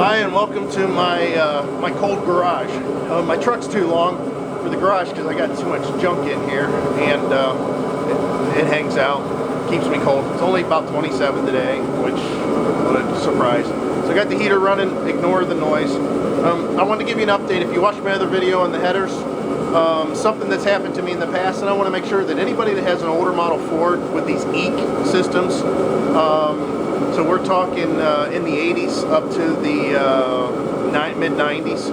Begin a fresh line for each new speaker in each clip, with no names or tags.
Hi, and welcome to my my cold garage. My truck's too long for the garage because I got too much junk in here, and it hangs out, keeps me cold. It's only about 27 today, which what a surprise. So I got the heater running. Ignore the noise. I wanted to give you an update. If you watched my other video on the headers, something that's happened to me in the past, and I want to make sure that anybody that has an older model Ford with these EEC systems, so we're talking in the 80s up to the mid-90s.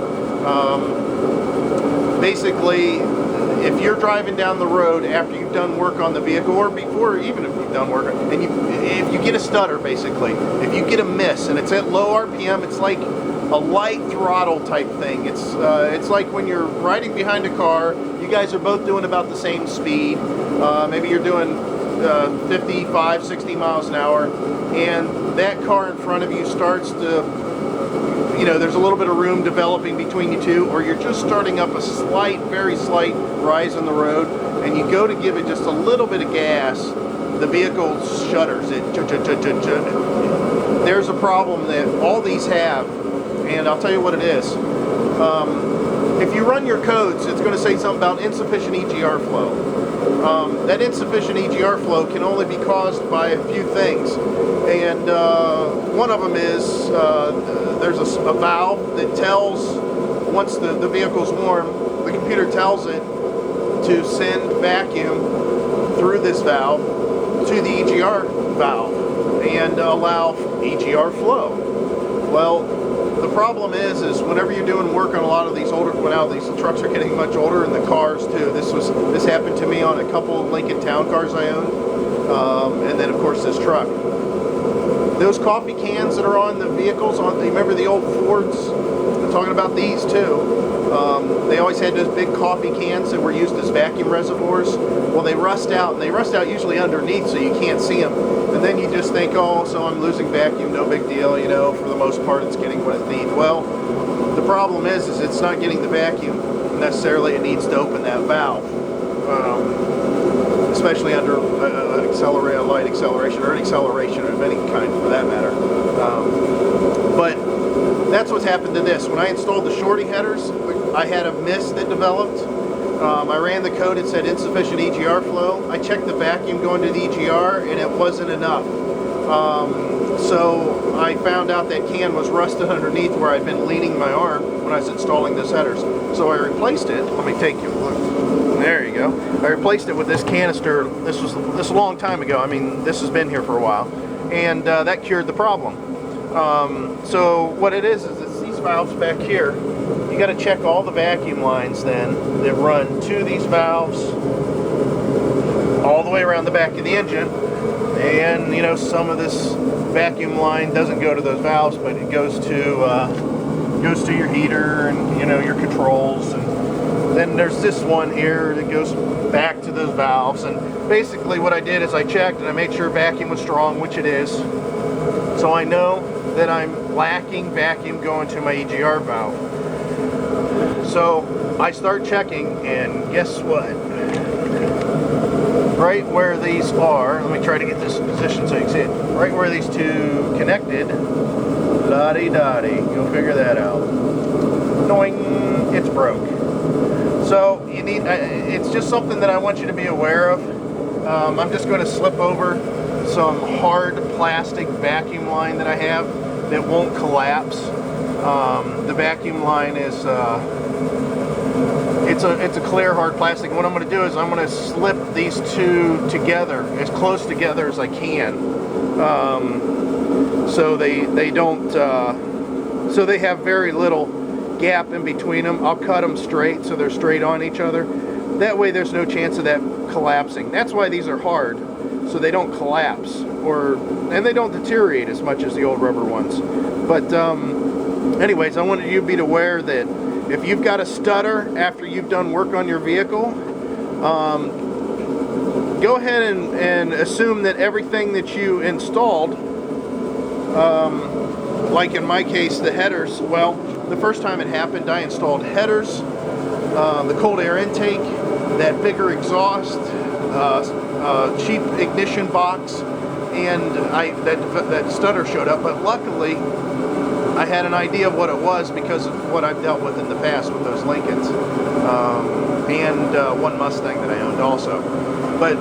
Basically, if you're driving down the road after you've done work on the vehicle, or before, even if you've done work, and if you get a stutter, basically, if you get a miss and it's at low RPM, it's like a light throttle type thing. It's like when you're riding behind a car, you guys are both doing about the same speed. Maybe you're doing 55, 60 miles an hour, and that car in front of you starts to, there's a little bit of room developing between you two, or you're just starting up a slight, very slight rise on the road, and you go to give it just a little bit of gas, the vehicle shudders. There's a problem that all these have, and I'll tell you what it is. If you run your codes, it's going to say something about insufficient EGR flow. That insufficient EGR flow can only be caused by a few things, and one of them is there's a valve that tells, once the vehicle's warm, the computer tells it to send vacuum through this valve to the EGR valve and allow EGR flow. Well, the problem is whenever you're doing work on a lot of these older, now these trucks are getting much older, and the cars too. This happened to me on a couple of Lincoln Town cars I own, and then of course this truck. Those coffee cans that are on the vehicles, remember the old Fords? I'm talking about these too. They always had those big coffee cans that were used as vacuum reservoirs. Well, they rust out, and they rust out usually underneath, so you can't see them. And then you just think, oh, so I'm losing vacuum, no big deal, for the most part it's getting what it needs. Well, the problem is it's not getting the vacuum necessarily. It needs to open that valve, especially under an light acceleration, or an acceleration of any kind for that matter. But that's what's happened to this. When I installed the shorty headers, I had a miss that developed. I ran the code, it said insufficient EGR flow. I checked the vacuum going to the EGR, and it wasn't enough. So I found out that can was rusted underneath where I'd been leaning my arm when I was installing this headers. So I replaced it. Let me take you a look. There you go. I replaced it with this canister. This was a long time ago. I mean, this has been here for a while, and that cured the problem. So what it is it's these valves back here. You got to check all the vacuum lines then that run to these valves all the way around the back of the engine. And some of this vacuum line doesn't go to those valves, but it goes to your heater and your controls. And then there's this one here that goes back to those valves. And basically what I did is I checked and I made sure vacuum was strong, which it is. So I know that I'm lacking vacuum going to my EGR valve. So I start checking, and guess what? Right where these are, let me try to get this in position so you can see it. Right where these two connected, la-di-da-di, you'll figure that out. Doing, it's broke. So you need, it's just something that I want you to be aware of. I'm just going to slip over some hard plastic vacuum line that I have that won't collapse. The vacuum line is it's a clear hard plastic. And what I'm going to do is I'm going to slip these two together as close together as I can, so they don't so they have very little gap in between them. I'll cut them straight so they're straight on each other. That way there's no chance of that collapsing. That's why these are hard, so they don't collapse, and they don't deteriorate as much as the old rubber ones. But anyways, I wanted you to be aware that if you've got a stutter after you've done work on your vehicle, go ahead and assume that everything that you installed, like in my case the headers, well, the first time it happened I installed headers, the cold air intake, that bigger exhaust, cheap ignition box, and that stutter showed up. But luckily I had an idea of what it was because of what I've dealt with in the past with those Lincolns, and one Mustang that I owned also. But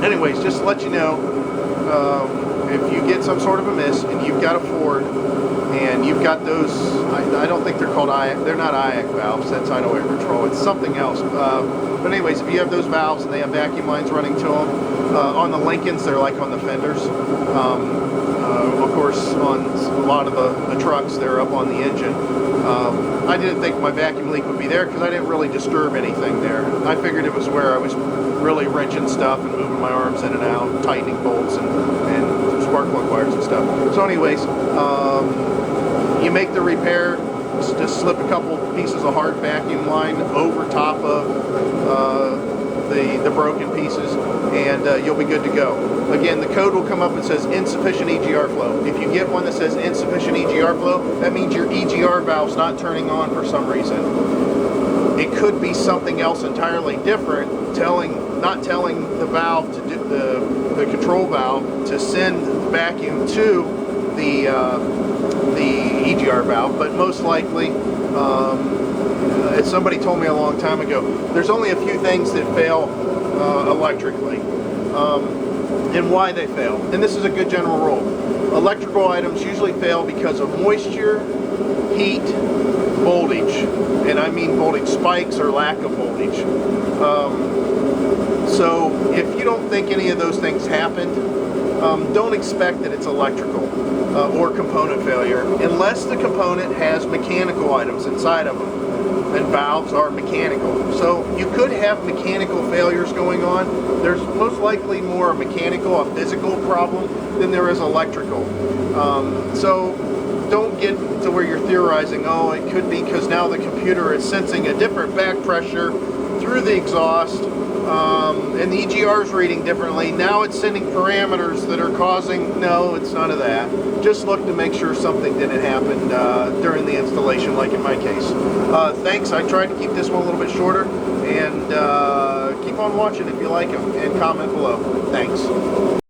anyways, just to let you know, if you get some sort of a miss and you've got a Ford and you've got those, I don't think they're called IAC, they're not IAC valves, that's idle air control, it's something else. But anyways, if you have those valves and they have vacuum lines running to them, on the Lincolns they're like on the fenders. Of course, on a lot of the trucks, they're up on the engine. I didn't think my vacuum leak would be there because I didn't really disturb anything there. I figured it was where I was really wrenching stuff and moving my arms in and out, tightening bolts and spark plug wires and stuff. So anyways, you make the repair, just slip a couple pieces of hard vacuum line over top of the broken pieces, and you'll be good to go. Again, the code will come up and says insufficient EGR flow. If you get one that says insufficient EGR flow, that means your EGR valve's not turning on for some reason. It could be something else entirely different, not telling the valve to do the control valve to send vacuum to the EGR valve, but most likely, as somebody told me a long time ago, there's only a few things that fail electrically, and why they fail. And this is a good general rule. Electrical items usually fail because of moisture, heat, voltage, and I mean voltage spikes or lack of voltage. So if you don't think any of those things happened, don't expect that it's electrical or component failure unless the component has mechanical items inside of them, and valves are mechanical. So you could have mechanical failures going on. There's most likely more a mechanical, a physical problem than there is electrical. So don't get to where you're theorizing, oh, it could be because now the computer is sensing a different back pressure through the exhaust, and the EGR is reading differently. Now it's sending parameters that are causing, no, it's none of that. Just look to make sure something didn't happen during the installation, like in my case. Thanks, I tried to keep this one a little bit shorter, and keep on watching if you like them, and comment below. Thanks.